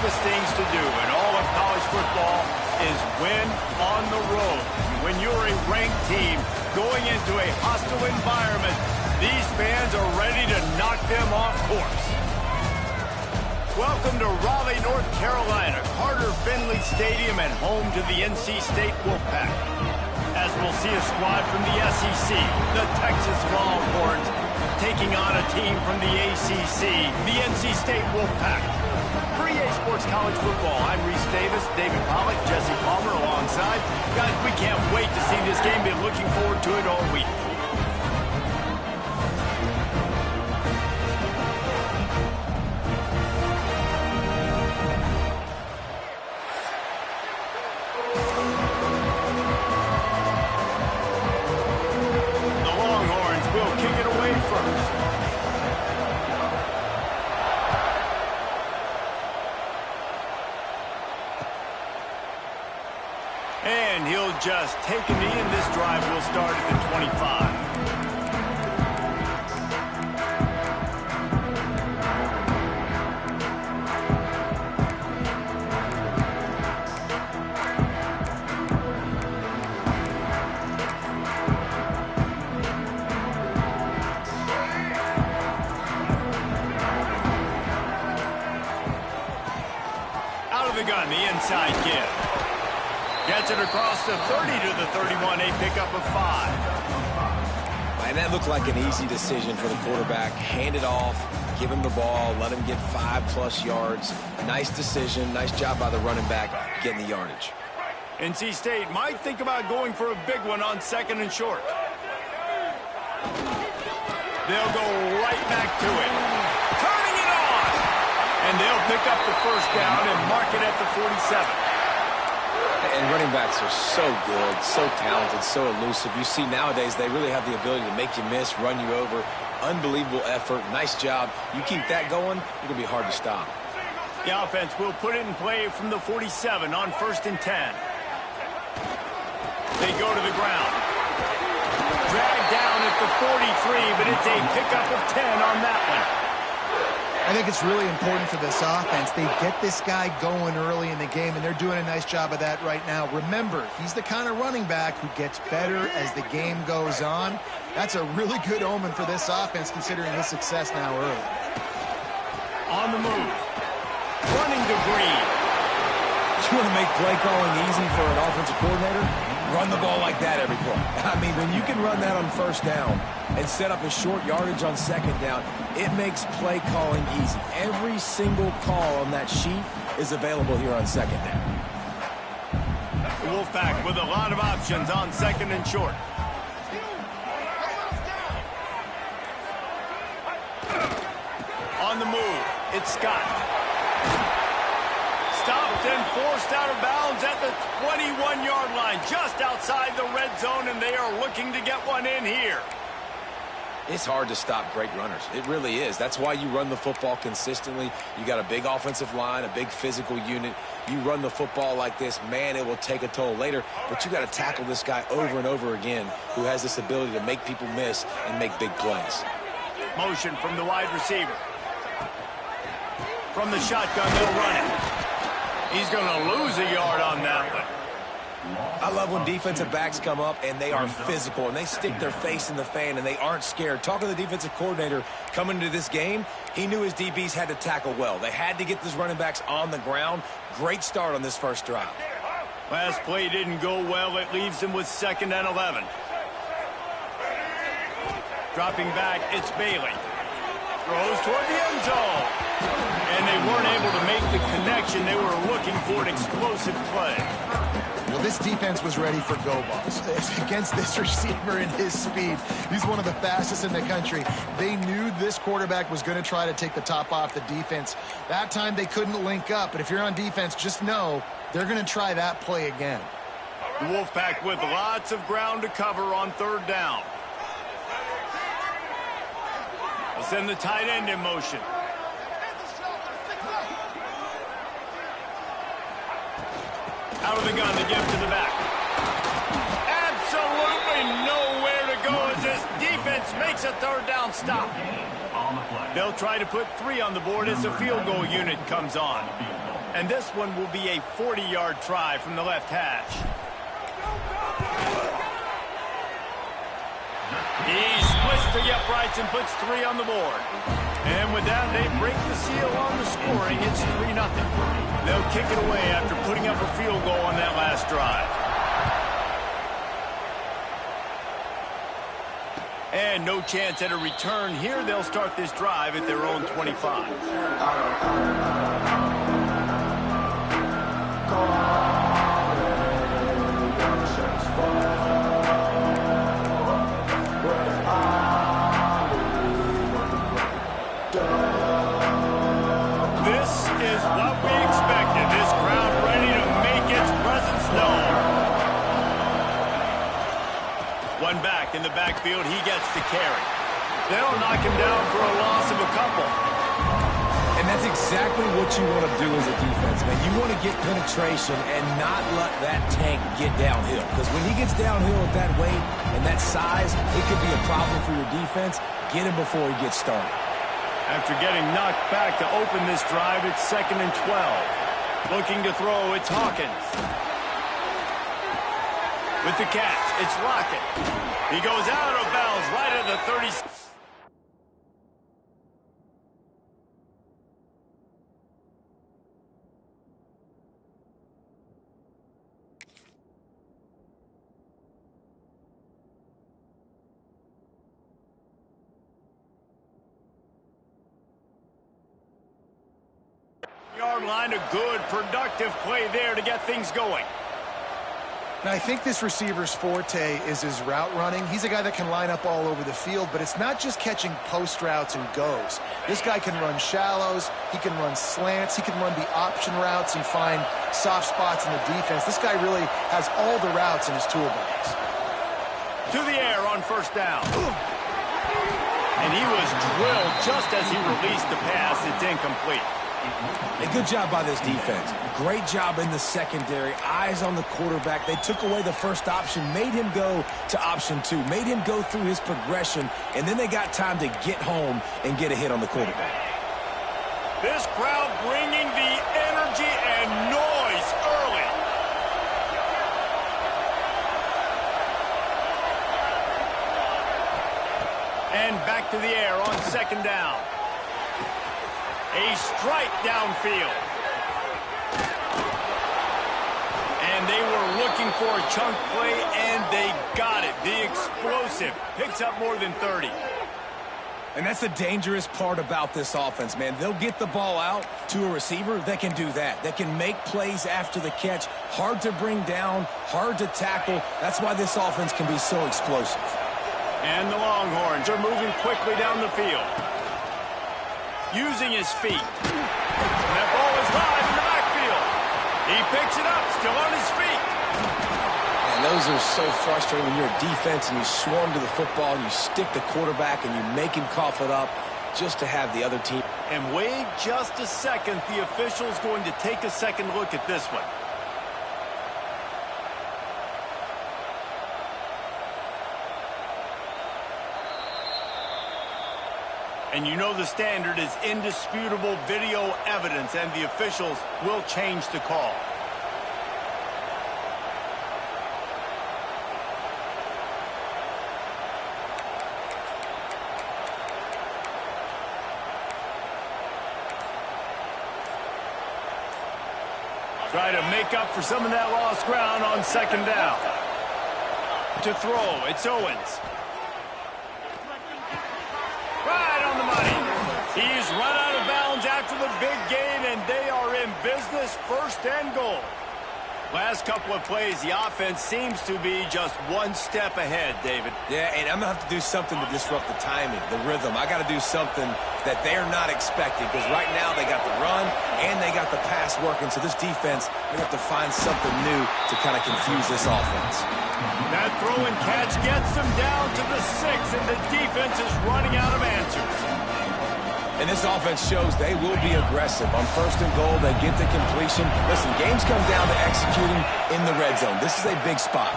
toughest things to do in all of college football is win on the road. When you're a ranked team going into a hostile environment, these fans are ready to knock them off course. Welcome to Raleigh, North Carolina, Carter Finley Stadium and home to the NC State Wolfpack. As we'll see a squad from the SEC, the Texas Longhorns, taking on a team from the ACC, the NC State Wolfpack. For EA Sports College Football, I'm Reese Davis, David Pollack, Jesse Palmer alongside. Guys, we can't wait to see this game. Been looking forward to it all week. And he'll just take a knee, and this drive will start at the 25. Out of the gun, the inside give. Gets it across the 30 to the 31, a pickup of 5. And that looked like an easy decision for the quarterback. Hand it off, give him the ball, let him get 5+ yards. Nice decision, nice job by the running back getting the yardage. NC State might think about going for a big one on 2nd and short. They'll go right back to it. Turning it on! And they'll pick up the first down and mark it at the 47. And running backs are so good, so talented, so elusive. You see nowadays they really have the ability to make you miss, run you over. Unbelievable effort. Nice job. You keep that going, it'll be hard to stop. The offense will put it in play from the 47 on 1st and 10. They go to the ground. Dragged down at the 43, but it's a pickup of 10 on that one. I think it's really important for this offense. They get this guy going early in the game, and they're doing a nice job of that right now. Remember, he's the kind of running back who gets better as the game goes on. That's a really good omen for this offense, considering his success now early. On the move. Running to Green. You want to make play calling easy for an offensive coordinator? Run the ball like that every play. I mean, when you can run that on 1st down and set up a short yardage on 2nd down, it makes play calling easy. Every single call on that sheet is available here on 2nd down. The Wolfpack with a lot of options on 2nd and short. On the move, it's Scott. Stopped and forced out of bounds at the 21-yard line, just outside the red zone, and they are looking to get one in here. It's hard to stop great runners. It really is. That's why you run the football consistently. You got a big offensive line, a big physical unit. You run the football like this, man, it will take a toll later, but you got to tackle this guy over and over again who has this ability to make people miss and make big plays. Motion from the wide receiver. From the shotgun, they'll run it. He's going to lose a yard on that one. I love when defensive backs come up and they are physical and they stick their face in the fan and they aren't scared. Talking to the defensive coordinator coming into this game, he knew his DBs had to tackle well. They had to get these running backs on the ground. Great start on this first drive. Last play didn't go well. It leaves him with 2nd and 11. Dropping back, it's Bailey. Throws toward the end zone. And they weren't able to make the connection. They were looking for an explosive play. Well, this defense was ready for go balls. Against this receiver and his speed, he's one of the fastest in the country. They knew this quarterback was going to try to take the top off the defense. That time they couldn't link up, but if you're on defense, just know they're going to try that play again. The Wolfpack with lots of ground to cover on 3rd down. They'll send the tight end in motion. Out of the gun, the give to the back. Absolutely nowhere to go as this defense makes a 3rd down stop. They'll try to put 3 on the board as the field goal unit comes on. And this one will be a 40-yard try from the left hash. He splits the uprights and puts 3 on the board. And with that, they break the seal on the scoring. It's 3-0. They'll kick it away after putting up a field goal on that last drive. And no chance at a return here. They'll start this drive at their own 25. This is what we expected. This crowd ready to make its presence known. One back in the backfield. He gets the carry. They'll knock him down for a loss of a couple. And that's exactly what you want to do as a defense, man. You want to get penetration and not let that tank get downhill. Because when he gets downhill at that weight and that size, it could be a problem for your defense. Get him before he gets started. After getting knocked back to open this drive, it's 2nd and 12. Looking to throw, it's Hawkins. With the catch, it's Lockett. He goes out of bounds right at the 30. Yard line, a good, productive play there to get things going. Now, I think this receiver's forte is his route running. He's a guy that can line up all over the field, but it's not just catching post routes and goes. This guy can run shallows, he can run slants, he can run the option routes and find soft spots in the defense. This guy really has all the routes in his toolbox. To the air on 1st down. And he was drilled just as he released the pass. It's incomplete. A good job by this defense. Great job in the secondary. Eyes on the quarterback. They took away the first option, made him go to option 2, made him go through his progression, and then they got time to get home and get a hit on the quarterback. This crowd bringing the energy and noise early. And back to the air on 2nd down. A strike downfield. And they were looking for a chunk play, and they got it. The explosive picks up more than 30. And that's the dangerous part about this offense, man. They'll get the ball out to a receiver that can do that. That can make plays after the catch. Hard to bring down, hard to tackle. That's why this offense can be so explosive. And the Longhorns are moving quickly down the field. Using his feet. And that ball is live in the backfield. He picks it up, still on his feet. And those are so frustrating when you're a defense and you swarm to the football and you stick the quarterback and you make him cough it up just to have the other team. And wait just a second. The official's going to take a second look at this one. And you know the standard is indisputable video evidence, and the officials will change the call. Try to make up for some of that lost ground on 2nd down. To throw, it's Owens. Right on the money. He's run out of bounds after the big gain, and they are in business, 1st and goal. Last couple of plays, the offense seems to be just one step ahead, David. Yeah, and I'm going to have to do something to disrupt the timing, the rhythm. I got to do something that they're not expecting, because right now they got the run and they got the pass working. So this defense, they have to find something new to kind of confuse this offense. That throw and catch gets them down to the 6, and the defense is running out of answers. And this offense shows they will be aggressive. On 1st and goal, they get the completion. Listen, games come down to executing in the red zone. This is a big spot.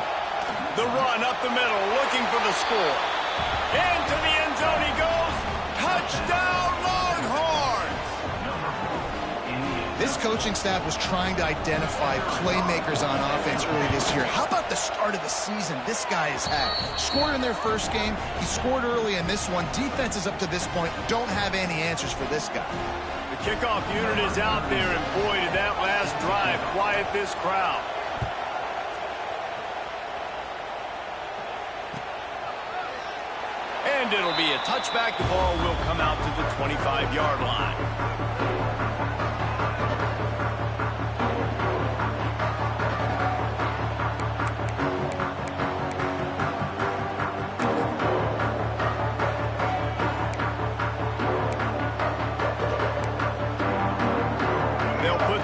The run up the middle, looking for the score. Into the end zone he goes. Touchdown, Longhorns! This coaching staff was trying to identify playmakers on offense early this year. How about the start of the season this guy has had? Scored in their first game. He scored early in this one. Defenses up to this point don't have any answers for this guy. The kickoff unit is out there, and boy, did that last drive quiet this crowd. And it'll be a touchback. The ball will come out to the 25-yard line.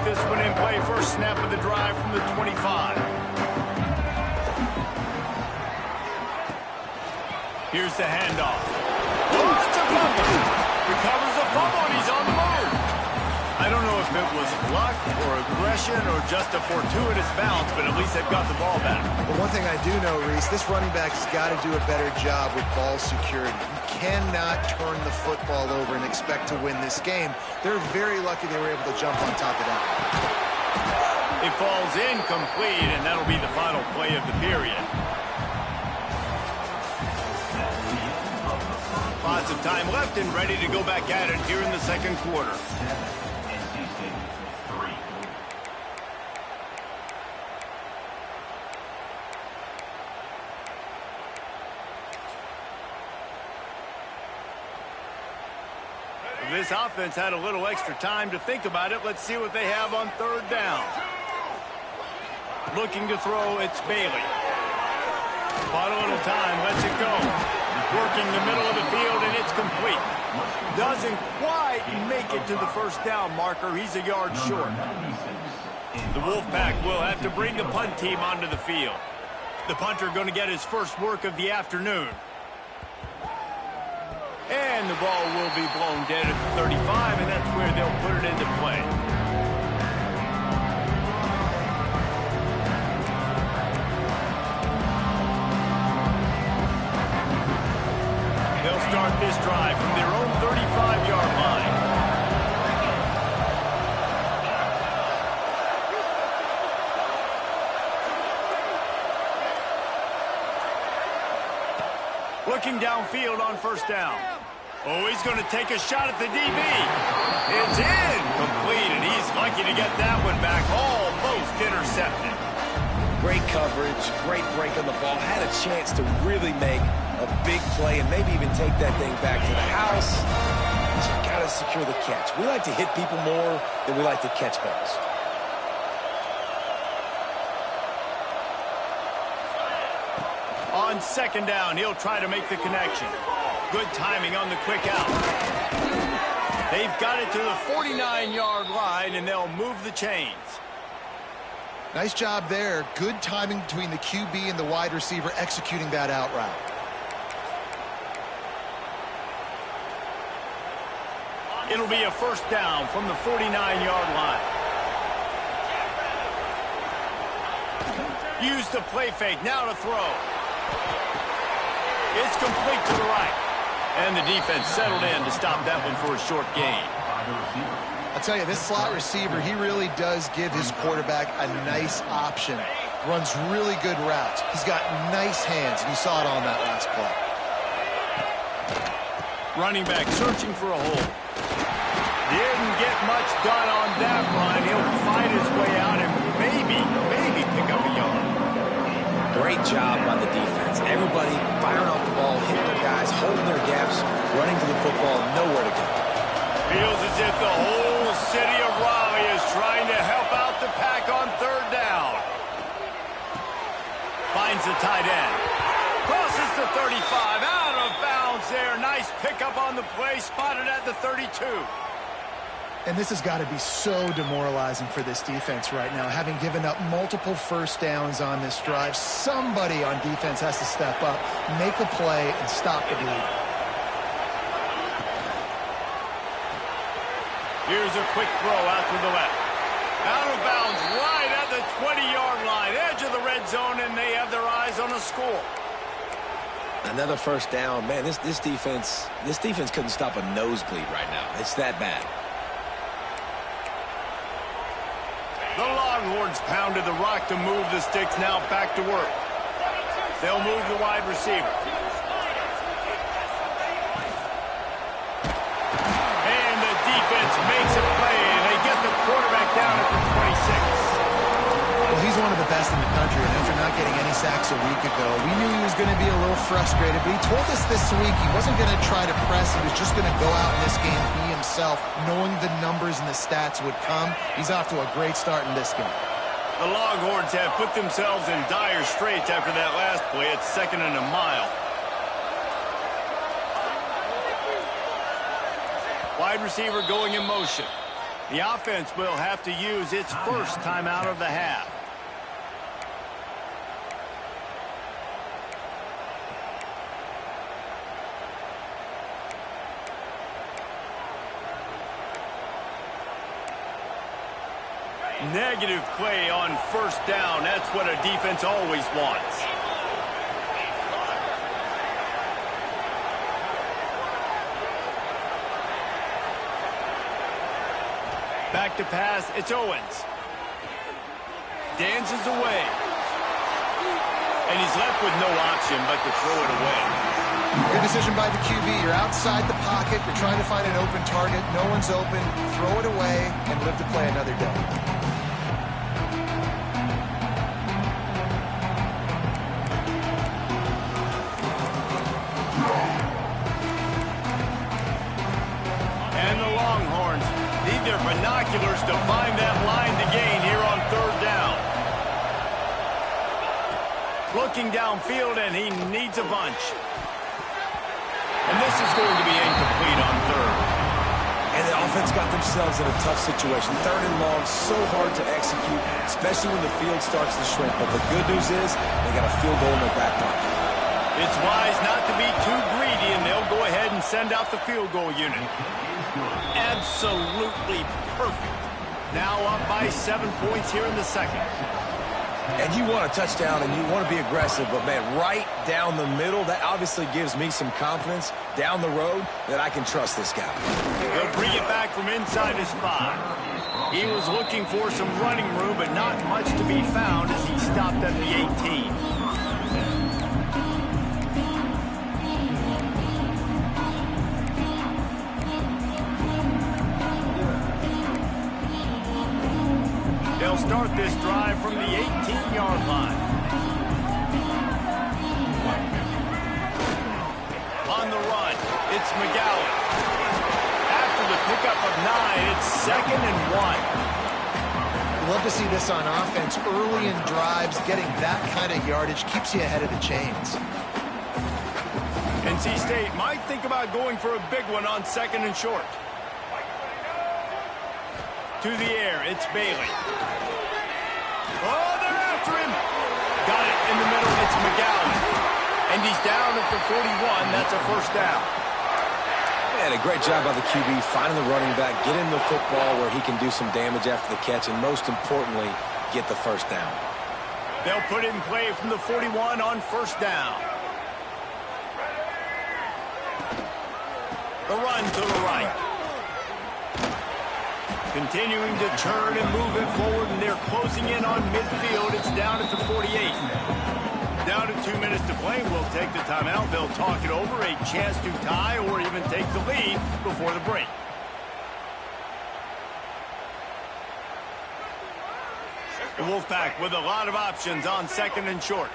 This one in play, first snap of the drive from the 25. Here's the handoff. Oh, it's a fumble. Recovers the fumble, and he's on the move. I don't know if it was luck or aggression or just a fortuitous bounce, but at least they've got the ball back. But one thing I do know, Reese, this running back has got to do a better job with ball security. You cannot turn the football over and expect to win this game. They're very lucky they were able to jump on top of that. It falls incomplete, and that'll be the final play of the period. Lots of time left and ready to go back at it here in the second quarter. This offense had a little extra time to think about it. Let's see what they have on third down. Looking to throw, it's Bailey. Bought a little time, lets it go. Working the middle of the field, and it's complete. Doesn't quite make it to the first down marker. He's a yard short. The Wolfpack will have to bring the punt team onto the field. The punter going to get his first work of the afternoon. And the ball will be blown dead at the 35, and that's where they'll put it into play. They'll start this drive from their own 35-yard line. Looking downfield on first down. Oh, he's going to take a shot at the DB. It's in. Complete, and he's lucky to get that one back. Almost intercepted. Great coverage, great break on the ball. Had a chance to really make a big play and maybe even take that thing back to the house. But you got to secure the catch. We like to hit people more than we like to catch balls. On second down, he'll try to make the connection. Good timing on the quick out. They've got it to the 49-yard line, and they'll move the chains. Nice job there. Good timing between the QB and the wide receiver executing that out route. It'll be a first down from the 49-yard line. Use the play fake. Now to throw. It's complete to the right. And the defense settled in to stop that one for a short gain. I'll tell you, this slot receiver, he really does give his quarterback a nice option. Runs really good routes. He's got nice hands, and you saw it on that last play. Running back searching for a hole. Didn't get much done on that run. He'll fight his way out and maybe pick up a yard. Great job by the defense. Everybody firing off the ball, hitting their guys, holding their gaps, running to the football, nowhere to go. Feels as if the whole city of Raleigh is trying to help out the Pack on third down. Finds the tight end. Crosses the 35. Out of bounds there. Nice pickup on the play. Spotted at the 32. And this has got to be so demoralizing for this defense right now. Having given up multiple first downs on this drive, somebody on defense has to step up, make a play, and stop the bleed. Here's a quick throw out to the left. Out of bounds right at the 20-yard line. Edge of the red zone, and they have their eyes on a score. Another first down. Man, this defense couldn't stop a nosebleed right now. It's that bad. The Longhorns pounded the rock to move the sticks, now back to work. They'll move the wide receiver. And the defense makes a play, and they get the quarterback down at the 26. Well, he's one of the best in the country, and after not getting any sacks a week ago, we knew he was going to be a little frustrated, but he told us this week he wasn't going to try to press. He was just going to go out in this game, be himself, knowing the numbers and the stats would come. He's off to a great start in this game. The Longhorns have put themselves in dire straits after that last play. It's 2nd and a mile. Wide receiver going in motion. The offense will have to use its first timeout of the half. Negative play on 1st down. That's what a defense always wants. Back to pass, it's Owens. Dances away. And he's left with no option but to throw it away. Good decision by the QB. You're outside the pocket. You're trying to find an open target. No one's open. Throw it away and live to play another day. Their binoculars to find that line to gain here on 3rd down. Looking downfield, and he needs a bunch. And this is going to be incomplete on 3rd. And the offense got themselves in a tough situation. 3rd and long, so hard to execute, especially when the field starts to shrink. But the good news is they got a field goal in their back pocket. It's wise not to be too greedy, and they'll go ahead and send out the field goal unit. Absolutely perfect. Now up by 7 points here in the 2nd. And you want a touchdown and you want to be aggressive, but man, right down the middle, that obviously gives me some confidence down the road that I can trust this guy. He'll bring it back from inside his 5. He was looking for some running room, but not much to be found as he stopped at the 18. They'll start this drive from the 18-yard line. On the run, it's McGowan. After the pickup of 9, it's 2nd and 1. Love to see this on offense. Early in drives, getting that kind of yardage keeps you ahead of the chains. NC State might think about going for a big one on 2nd and short. To the air, it's Bailey. Oh, they're after him. Got it in the middle, it's McGowan. And he's down at the 41. That's a 1st down. And a great job by the QB finding the running back, get him the football where he can do some damage after the catch, and most importantly, get the 1st down. They'll put it in play from the 41 on 1st down. The run to the right. Continuing to turn and move it forward, and they're closing in on midfield. It's down at the 48. Down to 2 minutes to play. We'll take the timeout. They'll talk it over. A chance to tie or even take the lead before the break. The Wolfpack with a lot of options on 2nd and short.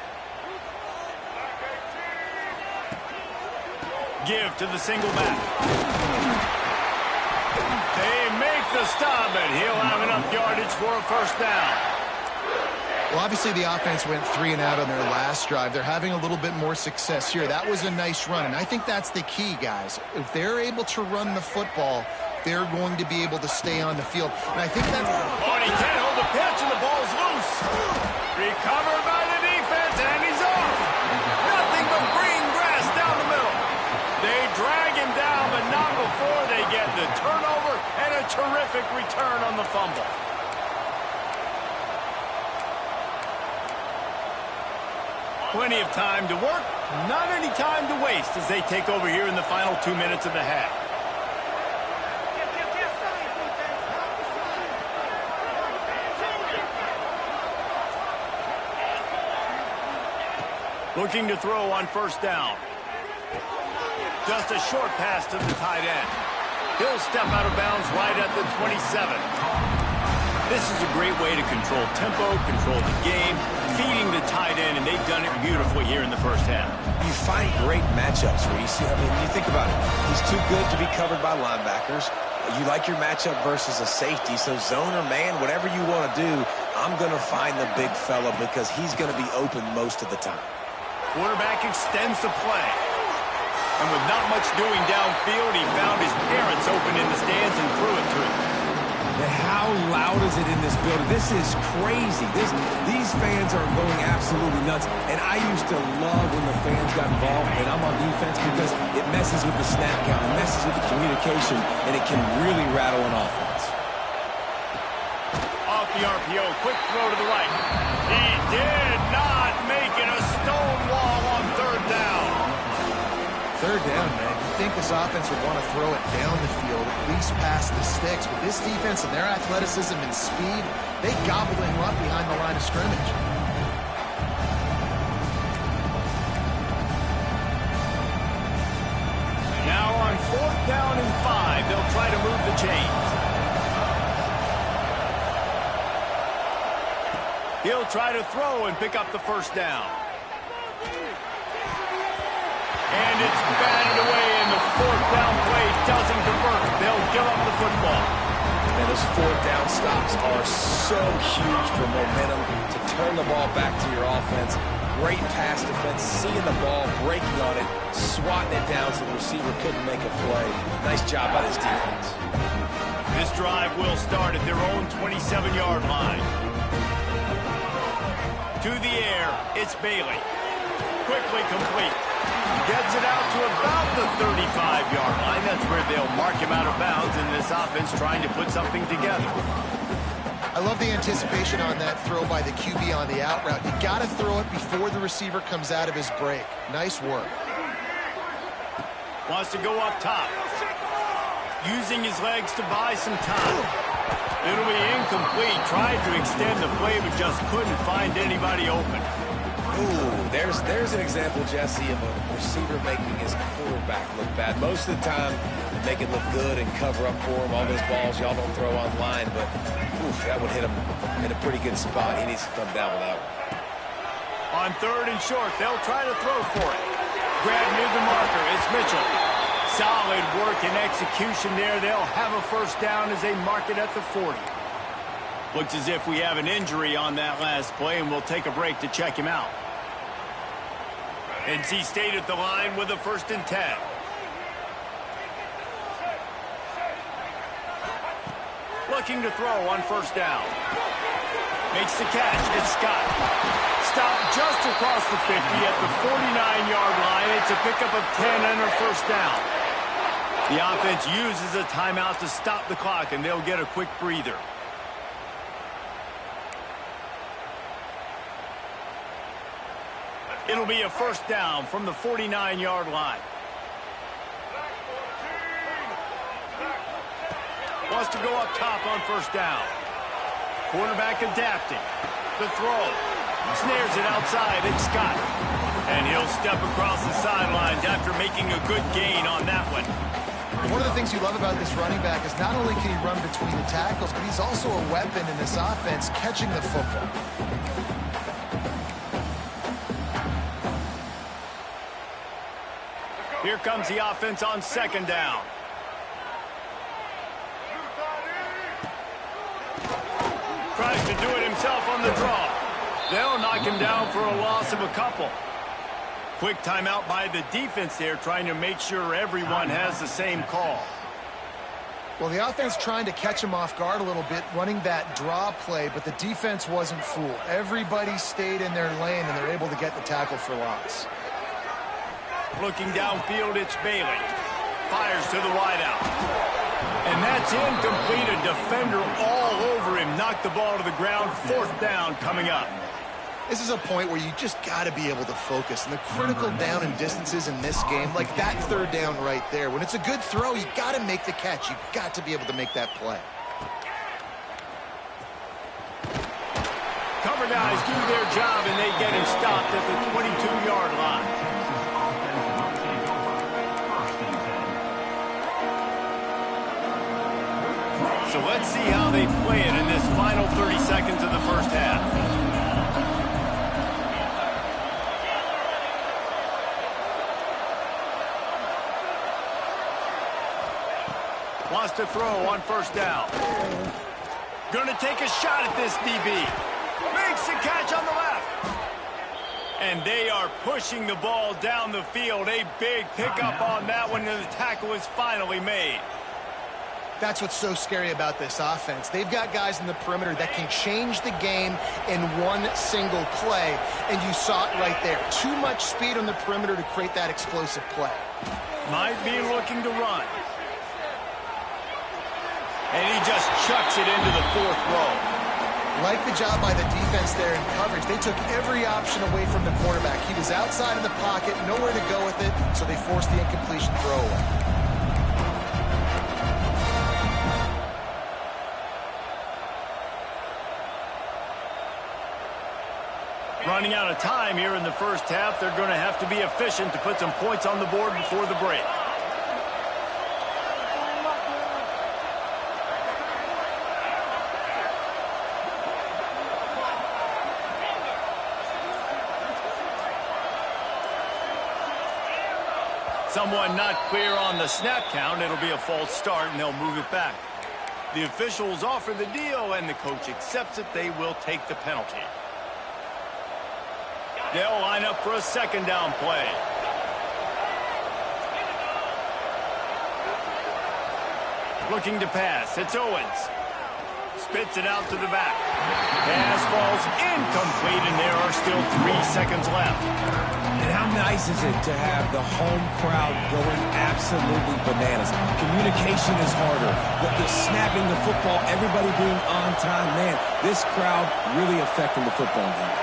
Give to the single back. They make the stop, and he'll have enough yardage for a 1st down. Well, obviously the offense went 3 and out on their last drive. They're having a little bit more success here. That was a nice run, and I think that's the key, guys. If they're able to run the football, they're going to be able to stay on the field. And I think that's... Oh, and he can't hold the pitch, and the ball's loose. Recovered by the defense, and he's off. Nothing but green grass down the middle. They drag him down, but not before they get the turnover and a terrific return on the fumble. Plenty of time to work, not any time to waste as they take over here in the final 2 minutes of the half. Looking to throw on first down. Just a short pass to the tight end. He'll step out of bounds right at the 27. This is a great way to control tempo, control the game, feeding the tight end, and they've done it beautifully here in the first half. You find great matchups, Reese. I mean, you think about it. He's too good to be covered by linebackers. You like your matchup versus a safety, so zone or man, whatever you want to do, I'm going to find the big fella because he's going to be open most of the time. Quarterback extends the play. And with not much doing downfield, he found his parents open in the stands and threw it to him. How loud is it in this building? This is crazy. These fans are going absolutely nuts. And I used to love when the fans got involved, and I'm on defense because it messes with the snap count, it messes with the communication, and it can really rattle an offense. Off the RPO, quick throw to the right. He did not make it. A stone wall on third down. Third down, man. You'd think this offense would want to throw it down the field, at least past the sticks. But this defense and their athleticism and speed, they gobbled him up behind the line of scrimmage. Now on fourth down and 5, they'll try to move the chains. He'll try to throw and pick up the first down. And it's batted away, and the fourth down play doesn't convert. They'll give up the football. And those fourth down stops are so huge for momentum to turn the ball back to your offense. Great pass defense, seeing the ball, breaking on it, swatting it down so the receiver couldn't make a play. Nice job by this defense. This drive will start at their own 27-yard line. To the air, it's Bailey. Quickly complete. Gets it out to about the 35-yard line. That's where they'll mark him out of bounds in this offense trying to put something together. I love the anticipation on that throw by the QB on the out route. You got to throw it before the receiver comes out of his break. Nice work. Wants to go up top. Using his legs to buy some time. It'll be incomplete. Tried to extend the play, but just couldn't find anybody open. Ooh, there's an example, Jesse, of a receiver making his quarterback look bad. Most of the time, they make it look good and cover up for him. All those balls y'all don't throw online, but oof, that would hit him in a pretty good spot. He needs to come down with that one. On third and short, they'll try to throw for it. Grab near the marker. It's Mitchell. Solid work and execution there. They'll have a first down as they mark it at the 40. Looks as if we have an injury on that last play, and we'll take a break to check him out. NC State at the line with a 1st and 10. Looking to throw on first down. Makes the catch. It's Scott. Stopped just across the 50 at the 49-yard line. It's a pickup of 10 and a first down. The offense uses a timeout to stop the clock, and they'll get a quick breather. It'll be a first down from the 49-yard line. Wants to go up top on first down. Quarterback adapting. The throw. Snares it outside. It's Scott. And he'll step across the sidelines after making a good gain on that one. One of the things you love about this running back is not only can he run between the tackles, but he's also a weapon in this offense catching the football. Here comes the offense on second down. Tries to do it himself on the draw. They'll knock him down for a loss of a couple. Quick timeout by the defense there, trying to make sure everyone has the same call. Well, the offense trying to catch him off guard a little bit, running that draw play, but the defense wasn't fooled. Everybody stayed in their lane, and they're able to get the tackle for loss. Looking downfield, it's Bailey. Fires to the wideout. And that's incomplete. A defender all over him. Knocked the ball to the ground. 4th down coming up. This is a point where you just got to be able to focus. And the critical down and distances in this game, like that 3rd down right there, when it's a good throw, you got to make the catch. You've got to be able to make that play. Cover guys do their job, and they get him stopped at the 22-yard line. So let's see how they play it in this final 30 seconds of the first half. Wants to throw on first down. Gonna take a shot at this DB. Makes the catch on the left. And they are pushing the ball down the field. A big pickup on that one, and the tackle is finally made. That's what's so scary about this offense. They've got guys in the perimeter that can change the game in one single play, and you saw it right there. Too much speed on the perimeter to create that explosive play. Might be looking to run. And he just chucks it into the fourth row. Like the job by the defense there in coverage. They took every option away from the quarterback. He was outside of the pocket, nowhere to go with it, so they forced the incompletion throwaway. Running out of time here in the first half. They're going to have to be efficient to put some points on the board before the break. Someone not clear on the snap count. It'll be a false start, and they'll move it back. The officials offer the deal, and the coach accepts it. They will take the penalty. They'll line up for a second down play. Looking to pass. It's Owens. Spits it out to the back. Pass falls incomplete, and there are still 3 seconds left. And how nice is it to have the home crowd going absolutely bananas? Communication is harder. But the snapping the football, everybody being on time, man, this crowd really affecting the football game.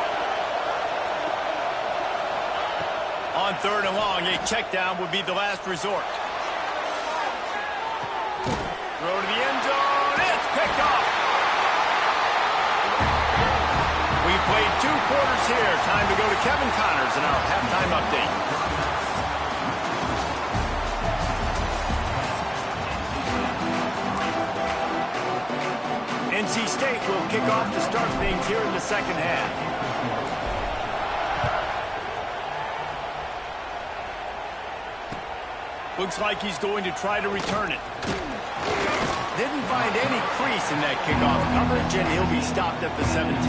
On third and long, a check down would be the last resort. Throw to the end zone. It's picked off. We've played 2 quarters here. Time to go to Kevin Connors in our halftime update. NC State will kick off to start things here in the second half. Looks like he's going to try to return it. Didn't find any crease in that kickoff coverage, and he'll be stopped at the 17.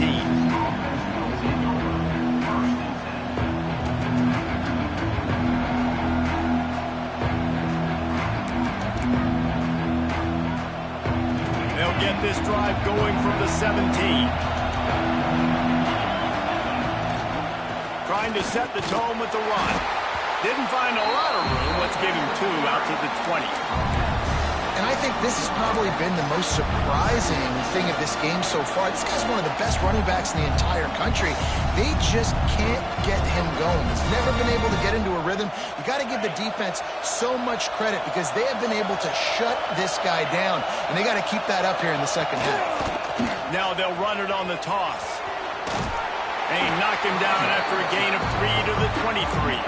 They'll get this drive going from the 17. Trying to set the tone with the run. Didn't find a lot of room. Let's give him 2 out to the 20. And I think this has probably been the most surprising thing of this game so far. This guy's one of the best running backs in the entire country. They just can't get him going. He's never been able to get into a rhythm. You got to give the defense so much credit because they have been able to shut this guy down, and they got to keep that up here in the second half. Now they'll run it on the toss. And he knocked him down after a gain of 3 to the 23.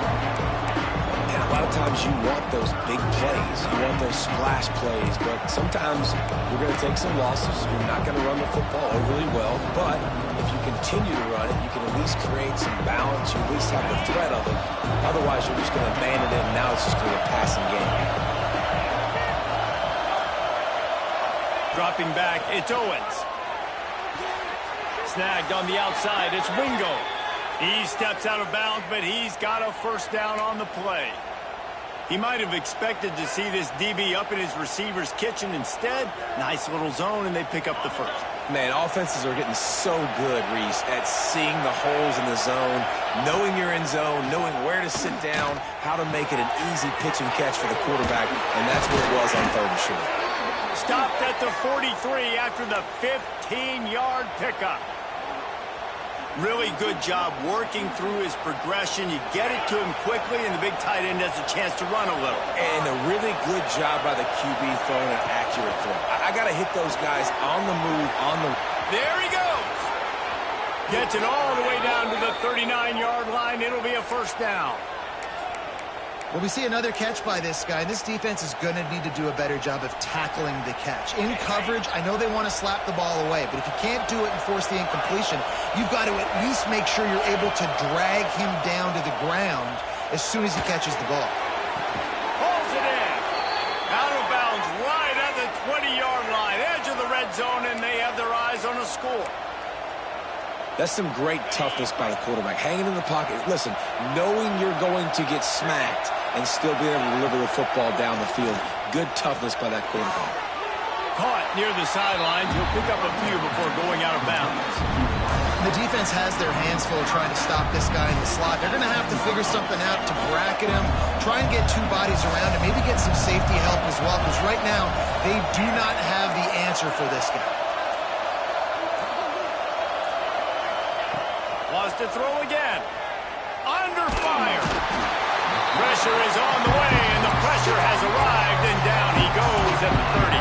And a lot of times you want those big plays. You want those splash plays. But sometimes you're going to take some losses. You're not going to run the football overly well. But if you continue to run it, you can at least create some balance. You at least have the threat of it. Otherwise, you're just going to abandon it, and now it's just going to be a passing game. Dropping back, it's Owens. Snagged on the outside, it's Wingo. He steps out of bounds, but he's got a first down on the play. He might have expected to see this DB up in his receiver's kitchen. Instead, nice little zone, and they pick up the first. Man, offenses are getting so good, Reese, at seeing the holes in the zone, knowing you're in zone, knowing where to sit down, how to make it an easy pitch and catch for the quarterback, and that's what it was on third and short. Stopped at the 43 after the 15-yard pickup. Really good job working through his progression. You get it to him quickly, and the big tight end has a chance to run a little. And a really good job by the QB throwing an accurate throw. I got to hit those guys on the move, on the... There he goes. Gets it all the way down to the 39-yard line. It'll be a first down. Well, we see another catch by this guy. This defense is going to need to do a better job of tackling the catch. In coverage, I know they want to slap the ball away, but if you can't do it and force the incompletion, you've got to at least make sure you're able to drag him down to the ground as soon as he catches the ball. Pulls it in. Out of bounds right at the 20-yard line. Edge of the red zone, and they have their eyes on a score. That's some great toughness by the quarterback. Hanging in the pocket. Listen, knowing you're going to get smacked and still being able to deliver the football down the field. Good toughness by that quarterback. Caught near the sidelines. He'll pick up a few before going out of bounds. The defense has their hands full trying to stop this guy in the slot. They're going to have to figure something out to bracket him, try and get two bodies around him, maybe get some safety help as well, because right now they do not have the answer for this guy. Wants to throw again. Under fire. Pressure is on the way, and the pressure has arrived, and down he goes at the 30.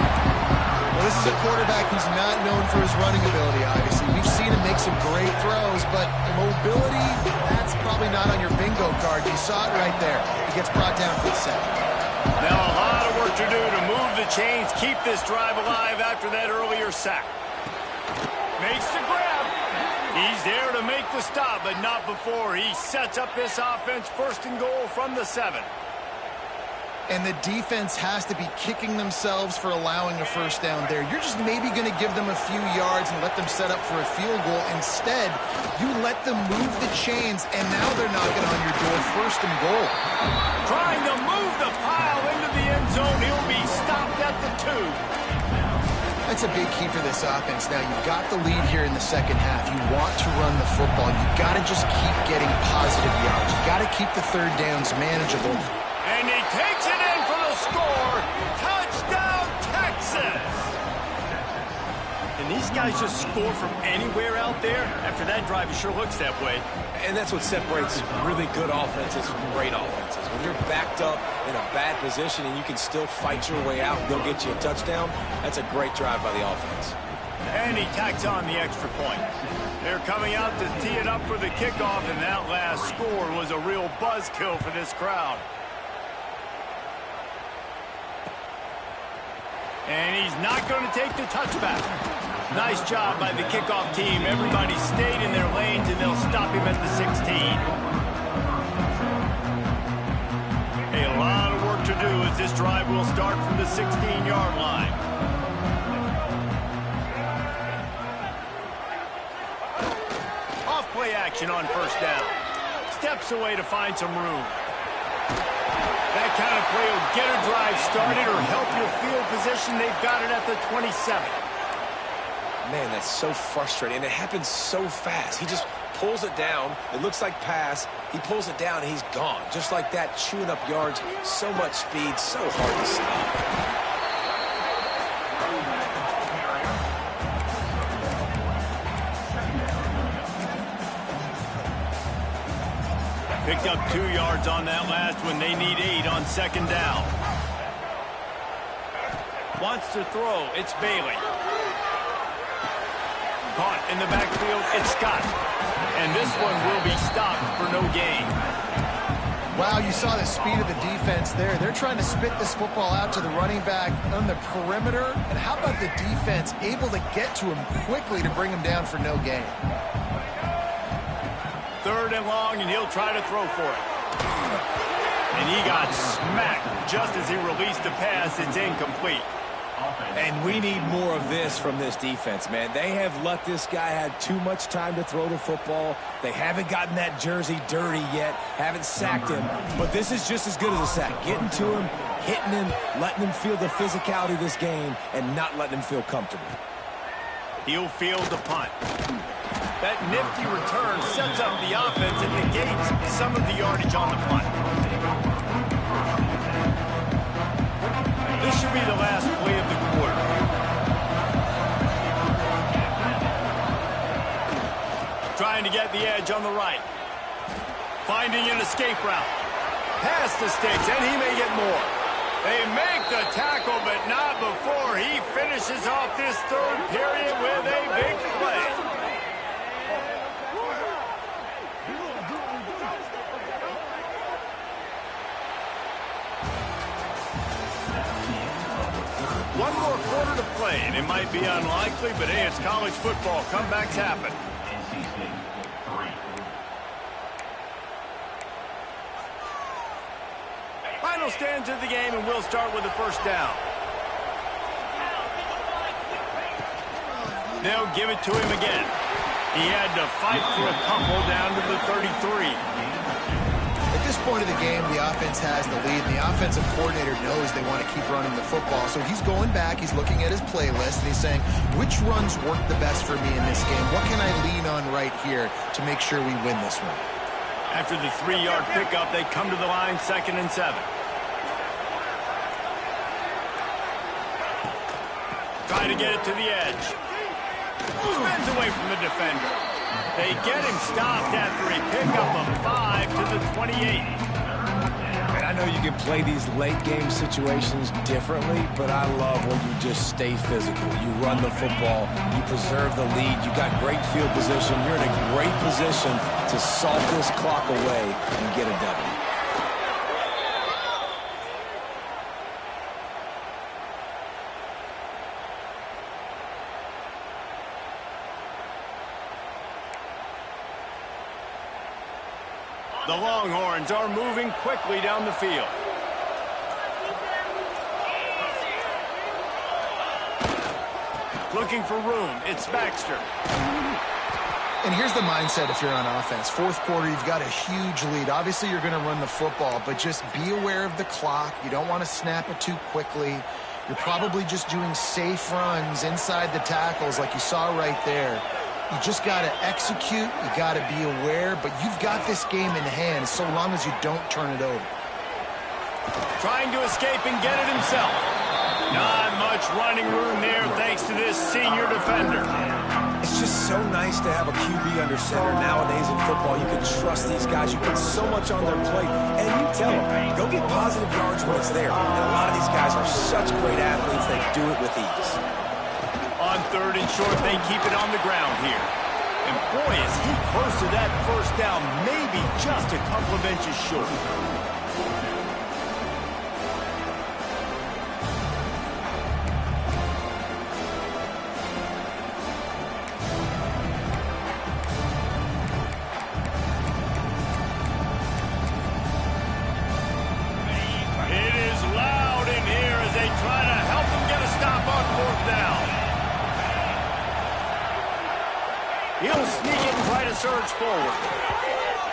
Well, this is a quarterback who's not known for his running ability, obviously. We've seen him make some great throws, but mobility, that's probably not on your bingo card. You saw it right there. He gets brought down for the sack. Now a lot of work to do to move the chains, keep this drive alive after that earlier sack. Makes the grab. He's there to make the stop, but not before he sets up this offense first and goal from the 7. And the defense has to be kicking themselves for allowing a first down there. You're just maybe going to give them a few yards and let them set up for a field goal. Instead, you let them move the chains, and now they're knocking on your door first and goal. Trying to move the pile into the end zone. He'll be stopped at the 2. That's a big key for this offense. Now, you've got the lead here in the second half. You want to run the football. You've got to just keep getting positive yards. You've got to keep the third downs manageable. And he takes it in for the score. Touchdown, Texas! And these guys just score from anywhere out there. After that drive, it sure looks that way. And that's what separates really good offenses from great offenses. When you're backed up in a bad position and you can still fight your way out and go get you a touchdown, that's a great drive by the offense. And he tacks on the extra point. They're coming out to tee it up for the kickoff, and that last score was a real buzzkill for this crowd. And he's not going to take the touchback. Nice job by the kickoff team. Everybody stayed in their lanes, and they'll stop him at the 16. A lot of work to do as this drive will start from the 16-yard line. Off-play action on first down. Steps away to find some room. That kind of play will get a drive started or help your field position. They've got it at the 27. Man, that's so frustrating, and it happens so fast. He just pulls it down. It looks like pass. He pulls it down, and he's gone. Just like that, chewing up yards. So much speed, so hard to stop. Picked up 2 yards on that last one. They need 8 on second down. Wants to throw. It's Bailey. Caught in the backfield. It's Scott. And this one will be stopped for no gain. Wow, you saw the speed of the defense there. They're trying to spit this football out to the running back on the perimeter. And how about the defense able to get to him quickly to bring him down for no gain? 3rd and long, and he'll try to throw for it. And he got smacked just as he released the pass. It's incomplete. And we need more of this from this defense, man. They have let this guy have too much time to throw the football. They haven't gotten that jersey dirty yet, haven't sacked him. But this is just as good as a sack. Getting to him, hitting him, letting him feel the physicality of this game, and not letting him feel comfortable. He'll field the punt. That nifty return sets up the offense and negates some of the yardage on the punt. This should be the last play of the quarter. Trying to get the edge on the right. Finding an escape route. Past the sticks, and he may get more. They make the tackle, but not before he finishes off this 3rd period with a big play. One more quarter to play, and it might be unlikely, but hey, it's college football. Comebacks happen. Final stands of the game, and we'll start with the first down. They'll give it to him again. He had to fight for a couple down to the 33. At this point of the game, the offense has the lead, and the offensive coordinator knows they want to keep running the football. So he's going back, he's looking at his playlist, and he's saying, which runs work the best for me in this game? What can I lean on right here to make sure we win this one? After the 3-yard pickup, they come to the line, 2nd and 7. Try to get it to the edge. Spins away from the defender. They get him stopped after a pickup of 5 to the 28. And I know you can play these late game situations differently, but I love when you just stay physical. You run the football, you preserve the lead, you got great field position, you're in a great position to salt this clock away and get a W. The Longhorns are moving quickly down the field. Looking for room. It's Baxter. And here's the mindset if you're on offense. Fourth quarter, you've got a huge lead. Obviously, you're going to run the football, but just be aware of the clock. You don't want to snap it too quickly. You're probably just doing safe runs inside the tackles like you saw right there. You just got to execute. You got to be aware, but you've got this game in hand so long as you don't turn it over. Trying to escape and get it himself. Not much running room there thanks to this senior defender. It's just so nice to have a QB under center nowadays in football. You can trust these guys. You put so much on their plate, and you tell them, go get positive yards when it's there. And a lot of these guys are such great athletes. They do it with ease. On 3rd and short, they keep it on the ground here. And boy, is he close to that first down, maybe just a couple of inches short. It is loud in here as they try to help him get a stop on 4th down. He'll sneak it and try to surge forward.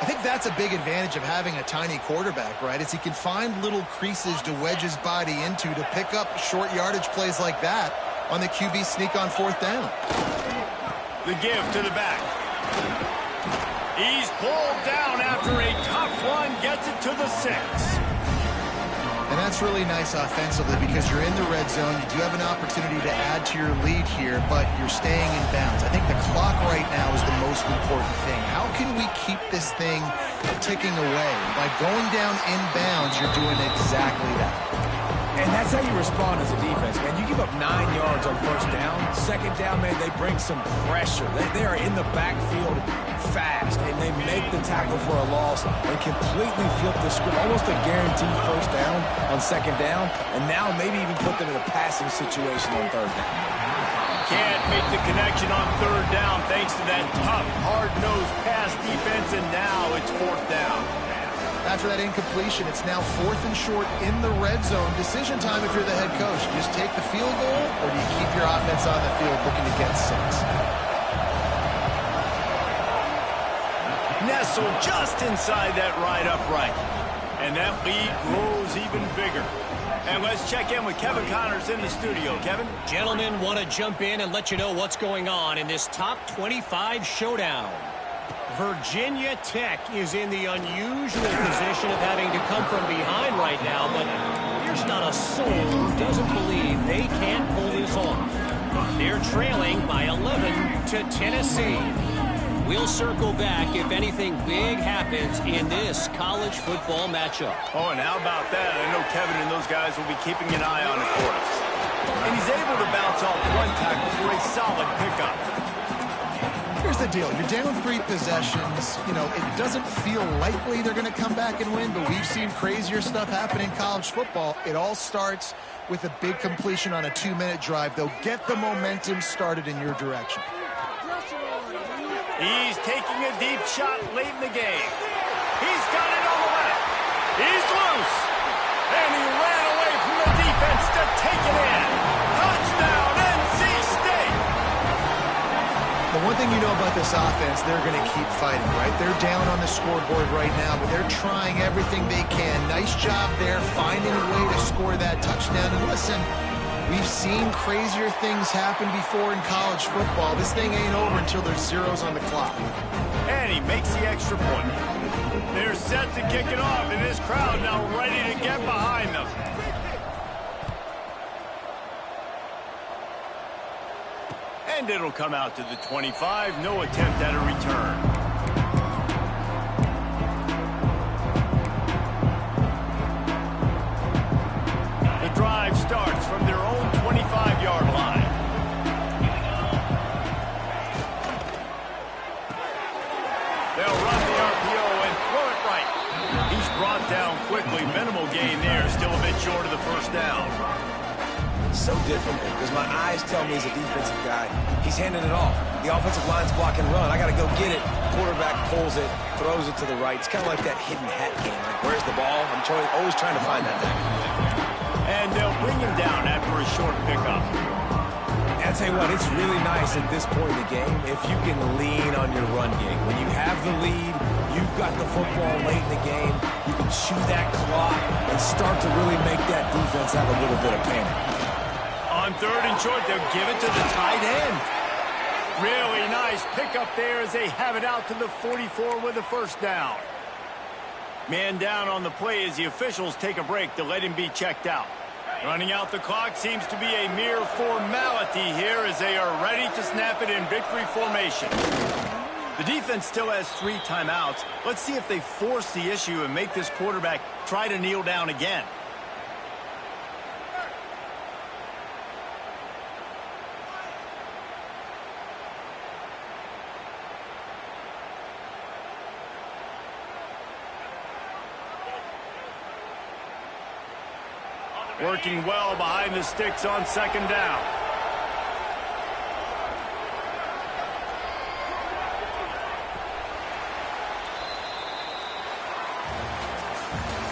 I think that's a big advantage of having a tiny quarterback, right? Is he can find little creases to wedge his body into to pick up short yardage plays like that on the QB sneak on 4th down. The give to the back. He's pulled down after a tough run, gets it to the 6. And that's really nice offensively because you're in the red zone. You do have an opportunity to add to your lead here, but you're staying in bounds. I think the clock right now is the most important thing. How can we keep this thing ticking away? By going down in bounds, you're doing exactly that. And that's how you respond as a defense, man. You give up 9 yards on 1st down. 2nd down, man, they bring some pressure. They are in the backfield fast, and they make the tackle for a loss and completely flip the script. Almost a guaranteed 1st down on 2nd down, and now maybe even put them in a passing situation on 3rd down. Can't make the connection on 3rd down thanks to that tough, hard-nosed pass defense, and now it's 4th down. After that incompletion, it's now 4th and short in the red zone. Decision time if you're the head coach. You just take the field goal, or do you keep your offense on the field looking to get 6? Nestled just inside that right upright. And that lead grows even bigger. And let's check in with Kevin Connors in the studio. Kevin? Gentlemen, want to jump in and let you know what's going on in this top 25 showdown. Virginia Tech is in the unusual position of having to come from behind right now, but there's not a soul who doesn't believe they can't pull this off. They're trailing by 11 to Tennessee. We'll circle back if anything big happens in this college football matchup. Oh, and how about that? I know Kevin and those guys will be keeping an eye on it for us. And he's able to bounce off one tackle for a solid pickup. Here's the deal. You're down 3 possessions. You know, it doesn't feel likely they're going to come back and win, but we've seen crazier stuff happen in college football. It all starts with a big completion on a 2-minute drive. They'll get the momentum started in your direction. He's taking a deep shot late in the game. He's got it on the left. He's loose. And he ran away from the defense to take it in. Touchdown, NC State. The one thing you know about this offense, they're going to keep fighting, right? They're down on the scoreboard right now, but they're trying everything they can. Nice job there, finding a way to score that touchdown. And listen, we've seen crazier things happen before in college football. This thing ain't over until there's zeros on the clock. And he makes the extra point. They're set to kick it off, and this crowd now ready to get behind them. And it'll come out to the 25. No attempt at a return. The drive starts from their own 25-yard line. They'll run the RPO and throw it right. He's brought down quickly. Minimal gain there. Still a bit short of the first down. So difficult because my eyes tell me as a defensive guy, he's handing it off. The offensive line's block and run. I got to go get it. Quarterback pulls it, throws it to the right. It's kind of like that hidden hat game. Like, where's the ball? I'm always trying to find that thing. And they'll bring him down after a short pickup. I'll tell you what, it's really nice at this point in the game if you can lean on your run game. When you have the lead, you've got the football late in the game, you can chew that clock and start to really make that defense have a little bit of panic. On 3rd and short, they'll give it to the tight end. Really nice pickup there as they have it out to the 44 with a first down. Man down on the play as the officials take a break to let him be checked out. Running out the clock seems to be a mere formality here as they are ready to snap it in victory formation. The defense still has 3 timeouts. Let's see if they force the issue and make this quarterback try to kneel down again. Working well behind the sticks on 2nd down.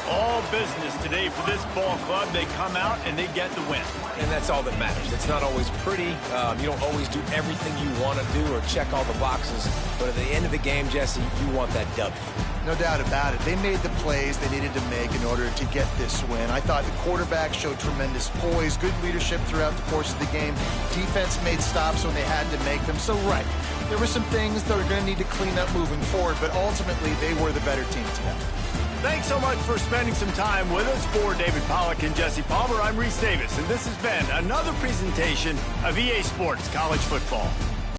All business today for this ball club. They come out and they get the win. And that's all that matters. It's not always pretty. You don't always do everything you want to do or check all the boxes. But at the end of the game, Jesse, you want that W. No doubt about it. They made the plays they needed to make in order to get this win. I thought the quarterback showed tremendous poise, good leadership throughout the course of the game. Defense made stops when they had to make them. So, right, there were some things that are going to need to clean up moving forward, but ultimately they were the better team today. Thanks so much for spending some time with us. For David Pollack and Jesse Palmer, I'm Reese Davis, and this has been another presentation of EA Sports College Football.